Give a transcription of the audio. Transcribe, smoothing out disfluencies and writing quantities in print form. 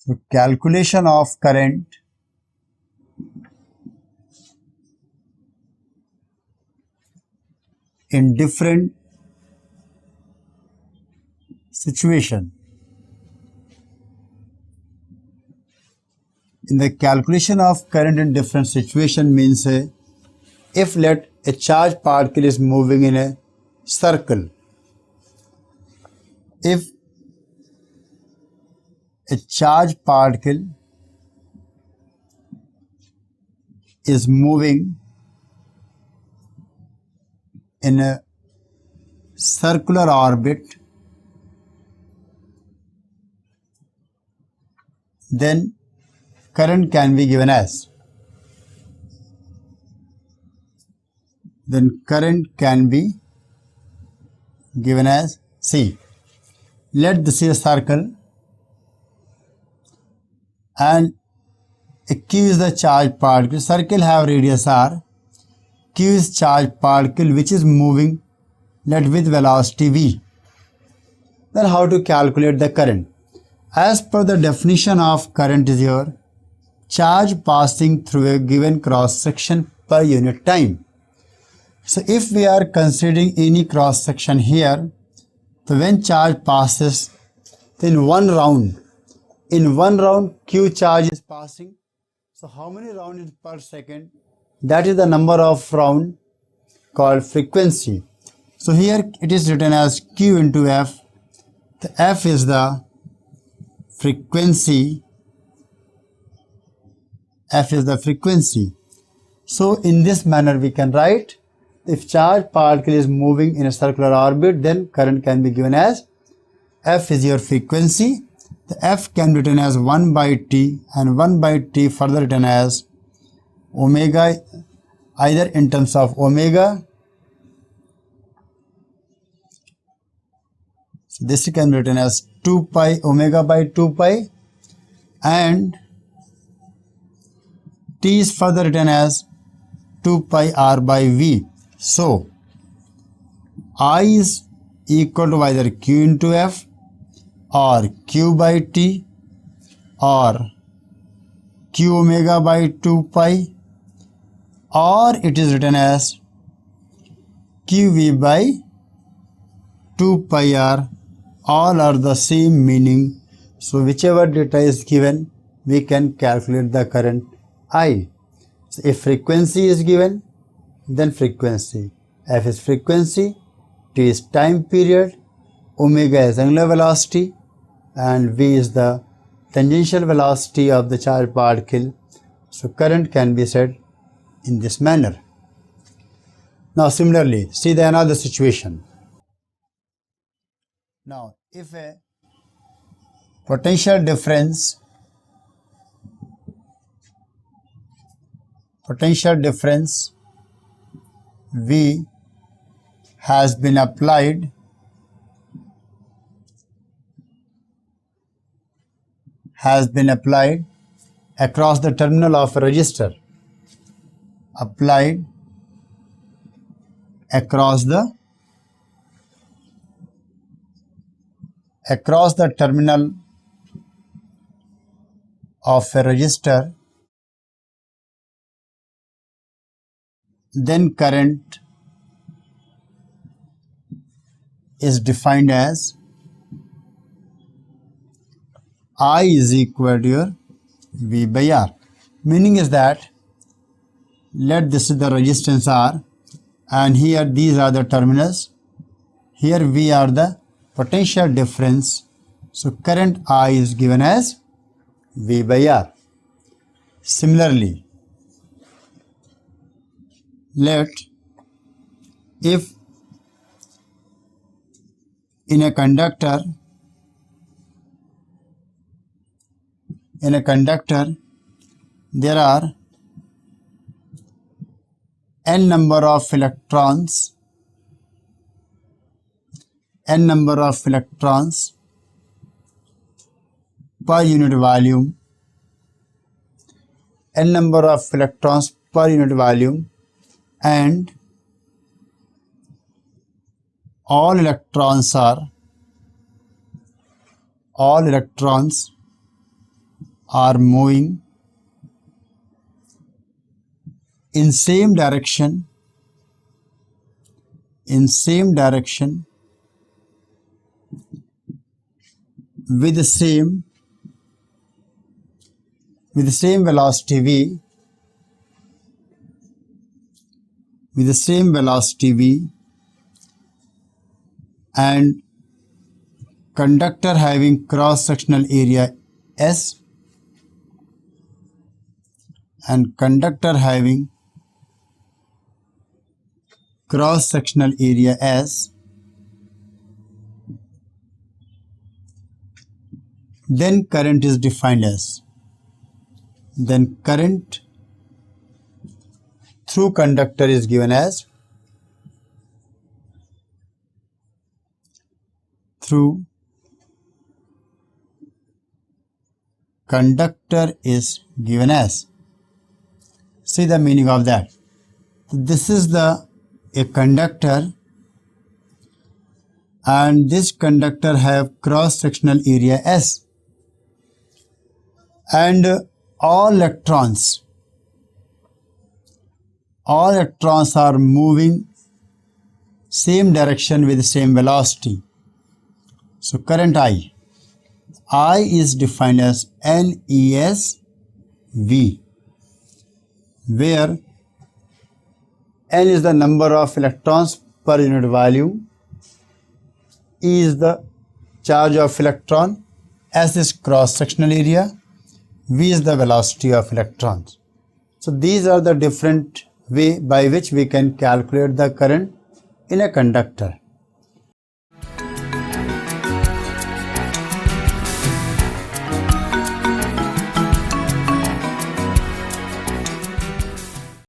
So calculation of current in different situation. In the calculation of current in different situation means if let a charged particle is moving in a circle, if a charged particle is moving in a circular orbit, then current can be given as C. Let this is a circle and Q is the charged particle. Circle have radius R. Q is charged particle which is moving with velocity V. Then how to calculate the current? As per the definition of current is your charge passing through a given cross section per unit time. So if we are considering any cross section here, so when charge passes, then in one round Q charge is passing. So how many rounds per second? That is the number of round called frequency. So here it is written as Q into F. The F is the frequency. F is the frequency. So in this manner we can write, if charged particle is moving in a circular orbit, then current can be given as F is your frequency. The F can be written as 1 by T and 1 by T further written as omega, either in terms of omega. So this can be written as 2 pi omega by 2 pi and T is further written as 2 pi R by V. So I is equal to either Q into F or Q by T or Q omega by 2 pi, or it is written as QV by 2 pi R. All are the same meaning. So whichever data is given, we can calculate the current I. So if frequency is given, then frequency. F is frequency, T is time period, omega is angular velocity, and V is the tangential velocity of the charged particle. So current can be said in this manner. Now similarly, see the another situation. Now if a potential difference V has been applied across the terminal of a resistor, applied across the terminal of a resistor, then current is defined as I is equal to your V by R. Meaning is that, let this is the resistance R and here these are the terminals. Here V are the potential difference. So current I is given as V by R. Similarly, let if in a conductor there are n number of electrons per unit volume, and all electrons are moving in same direction with the same velocity v and conductor having cross sectional area S and conductor having cross sectional area S, then current is defined as, then current through conductor is given as through conductor is given as. See the meaning of that. This is a conductor, and this conductor have cross sectional area S, and all electrons are moving same direction with same velocity. So current I is defined as NESV, where N is the number of electrons per unit volume, E is the charge of electron, S is cross sectional area, V is the velocity of electrons. So these are the different way by which we can calculate the current in a conductor.